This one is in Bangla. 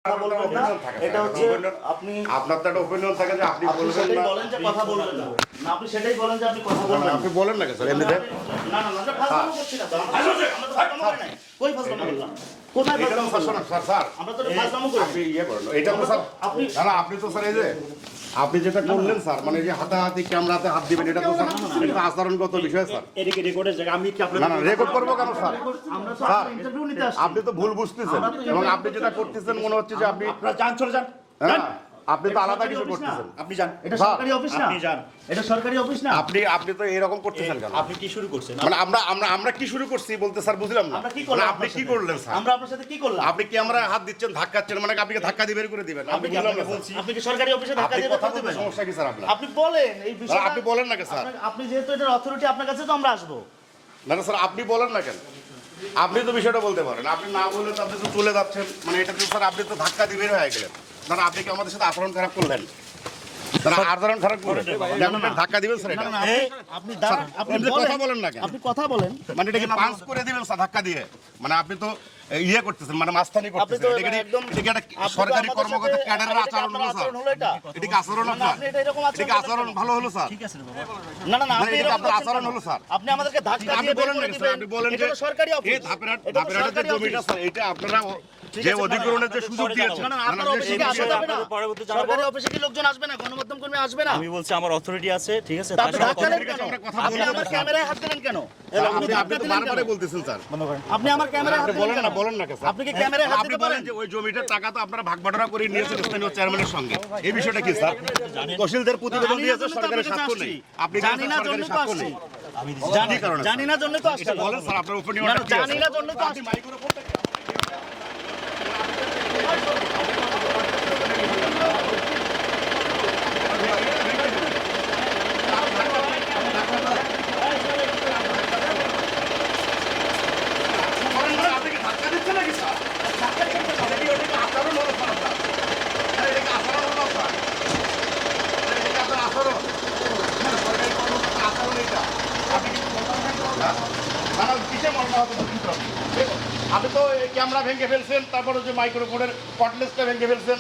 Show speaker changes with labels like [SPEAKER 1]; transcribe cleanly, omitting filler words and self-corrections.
[SPEAKER 1] এটা হচ্ছে আপনি
[SPEAKER 2] আপনার তো একটা ওপিনিয়ন থাকে যে আপনি
[SPEAKER 1] সেটাই বলেন যে কথা বলবেন না। না, আপনি সেটাই বলেন যে আপনি কথা বলবেন না।
[SPEAKER 2] আপনি বলেন না স্যার এমনিতে
[SPEAKER 1] না না আমরা ফাজলামো করছি না তো। আমরা তো ফাজলামো করি নাই। কই ফাজলামো করলাম? কোথায় ফাজলামো করলাম?
[SPEAKER 2] স্যার
[SPEAKER 1] আমরা তো ফাজলামো করি।
[SPEAKER 2] আপনি ইয়ে করেন এটা তো স্যার না আপনি তো স্যার এই যে আপনি যেটা করলেন স্যার মানে যে হাতাহাতি ক্যামেরাতে হাত দিবেন এটা তো স্যার এটা আচরণগত বিষয় স্যার।
[SPEAKER 3] এদিকে রেকর্ডের জায়গা আমি কি আপনার
[SPEAKER 2] না না রেকর্ড করবো কেন স্যার?
[SPEAKER 1] আমরা তো
[SPEAKER 2] স্যার
[SPEAKER 1] ইন্টারভিউ নিতে আসছি।
[SPEAKER 2] আপনি তো ভুল বুঝতেছেন এবং আপনি যেটা করতেছেন মনে হচ্ছে যে আপনি
[SPEAKER 3] আপনারা যান চলে যান
[SPEAKER 2] হ্যাঁ আপনি তো আলাদা কিছু করতেছেন।
[SPEAKER 3] আপনি যান
[SPEAKER 1] এটা সরকারি অফিস না?
[SPEAKER 3] আপনি যান।
[SPEAKER 1] এটা সরকারি অফিস না?
[SPEAKER 2] আপনি তো এরকম করতেছেন কেন?
[SPEAKER 3] আপনি কি শুরু করছেন?
[SPEAKER 2] মানে আমরা কি শুরু করছি বলতে স্যার বুঝলাম না।
[SPEAKER 1] আমরা কি করলাম?
[SPEAKER 2] মানে আপনি কি করলেন স্যার?
[SPEAKER 1] আমরা আপনার সাথে কি করলাম?
[SPEAKER 2] আপনি কি আমরা হাত দিচ্ছেন ধাক্কাচ্ছেন মানে আপনি ধাক্কা দিয়ে বের করে দিবেন?
[SPEAKER 1] আপনি কি
[SPEAKER 2] বললাম
[SPEAKER 1] আপনাকে
[SPEAKER 2] না, স্যার।
[SPEAKER 1] বলছি আপনি কি সরকারি অফিসে ধাক্কা
[SPEAKER 2] আপনি
[SPEAKER 1] দিয়ে
[SPEAKER 2] কথা
[SPEAKER 1] কথা
[SPEAKER 2] বলতে
[SPEAKER 1] দেবেন?
[SPEAKER 2] সমস্যা কি স্যার আপনার?
[SPEAKER 1] আপনি বলেন এই বিষয়টা।
[SPEAKER 2] আপনি বলেন না কেন স্যার?
[SPEAKER 1] আপনি যেহেতু এটার অথরিটি আপনার কাছে তো আমরা আসবো।
[SPEAKER 2] না না স্যার আপনি বলেন না কেন? আপনি তো বিষয়টা বলতে পারেন। আপনি না বললে তো আপনি তো চলে যাচ্ছেন মানে এটা তো স্যার আপনি তো ধাক্কা দিয়ে বের হয়ে গেলেন। না আপনি কি আমাদের সাথে আচরণ খারাপ করলেন? আচরণ খারাপ করলেন ধাক্কা দিবেন স্যার এটা?
[SPEAKER 1] আপনি দাঁড়ান, আপনি
[SPEAKER 2] আপনি কথা বলেন না কেন?
[SPEAKER 1] আপনি কথা বলেন।
[SPEAKER 2] মানে এটা কি পাঞ্চ করে দিবেন স্যার ধাক্কা দিয়ে? মানে আপনি তো ইয়ে করতেছেন মানে মাস্তানি
[SPEAKER 1] আপনি তো
[SPEAKER 2] করতেছেন। এটা কি
[SPEAKER 1] একদম
[SPEAKER 2] এটা কি একটা সরকারি কর্মকর্তা ক্যাডারের আচরণ হলো স্যার?
[SPEAKER 1] হলো এটা।
[SPEAKER 2] এটা কি আচরণ
[SPEAKER 1] না,
[SPEAKER 2] আপনার?
[SPEAKER 1] আপনি এটা এরকম
[SPEAKER 2] এটা কি আচরণ ভালো হলো স্যার?
[SPEAKER 1] না না না,
[SPEAKER 2] মানে
[SPEAKER 1] আপনি
[SPEAKER 2] এটা
[SPEAKER 1] এরকম
[SPEAKER 2] আপনার
[SPEAKER 1] করছেন
[SPEAKER 2] আচরণ
[SPEAKER 1] কেন?
[SPEAKER 2] হলো স্যার?
[SPEAKER 1] আপনি আমাদেরকে ধাক্কা
[SPEAKER 2] আপনি
[SPEAKER 1] দিয়ে বের
[SPEAKER 2] বলেন
[SPEAKER 1] করে
[SPEAKER 2] না স্যার,
[SPEAKER 1] দিবেন।
[SPEAKER 2] আপনি বলেন
[SPEAKER 1] এটা
[SPEAKER 2] যে
[SPEAKER 1] তো সরকারি অফিস।
[SPEAKER 2] এই ধাপের
[SPEAKER 1] এটা তো
[SPEAKER 2] যে
[SPEAKER 1] সরকারি
[SPEAKER 2] জমিটা
[SPEAKER 1] অফিস।
[SPEAKER 2] স্যার এটা আপনারা
[SPEAKER 1] ঠিক
[SPEAKER 2] যে
[SPEAKER 1] আছে,
[SPEAKER 2] অধিগ্রহণের যে সুযোগ দিয়েছেন
[SPEAKER 1] না, না, আপনার অফিসে কি আসা যাবে না? সরকারি অফিসে কি লোকজন আসবে না? গণমাধ্যম কর্মী আসবে না?
[SPEAKER 3] আমি বলছি আমার অথরিটি আছে, ঠিক আছে?
[SPEAKER 1] তা আপনি
[SPEAKER 3] তার
[SPEAKER 1] ধাক্কা
[SPEAKER 3] সাথে
[SPEAKER 1] দিলেন কেন?
[SPEAKER 2] আমরা কথা
[SPEAKER 1] আপনি
[SPEAKER 2] বলবো না,
[SPEAKER 1] আমার
[SPEAKER 2] স্যার।
[SPEAKER 1] ক্যামেরায় হাত দিলেন কেন?
[SPEAKER 2] আপনি তো বারবারই বলতেছেন স্যার।
[SPEAKER 1] আপনি আমার ক্যামেরায় হাত
[SPEAKER 2] আপনি
[SPEAKER 1] দিলেন কেন?
[SPEAKER 2] বলেন না কেন স্যার?
[SPEAKER 1] আপনি কি ক্যামেরায় হাত
[SPEAKER 2] আপনি
[SPEAKER 1] দিতে
[SPEAKER 2] বলেন
[SPEAKER 1] পারেন?
[SPEAKER 2] যে ওই জমিটার টাকা তো আপনারা ভাগ বাটোয়ারা করে নিয়েছেন স্থানীয় চেয়ারম্যানের সঙ্গে। এই বিষয়টা কি স্যার? তহসিলদের প্রতিবেদন দিয়েছে সরকারি স্বার্থ নেই। আপনি
[SPEAKER 1] জানি না জন্য
[SPEAKER 2] সরকারি
[SPEAKER 1] তো
[SPEAKER 2] স্বার্থ
[SPEAKER 1] আসছি।
[SPEAKER 2] নেই।
[SPEAKER 1] জানি
[SPEAKER 2] কি কারণে
[SPEAKER 1] জানি না জন্য তো আসছি।
[SPEAKER 2] এটা বলেন স্যার আপনার
[SPEAKER 1] না,
[SPEAKER 2] ওপিনিয়নটা
[SPEAKER 1] না,
[SPEAKER 2] কি আছে?
[SPEAKER 1] জানি না জন্য তো আসছি।
[SPEAKER 2] আপনি কি ধাক্কা দিচ্ছেন নাকি স্যার? এটা কি আচরণ হলো স্যার আপনার? আরে এটা কি আচরণ হলো স্যার? এটা কি আপনার আচরণ? সরকারি কর্মকর্তার আচরণ এটা। আপনি কি না, না, কিসে মর্মাহত হচ্ছেন আপনি? আপনি তো এই ক্যামেরা ভেঙে ফেলছেন, তারপরে যে মাইক্রোফোনের কটলেসটা ভেঙে ফেলছেন,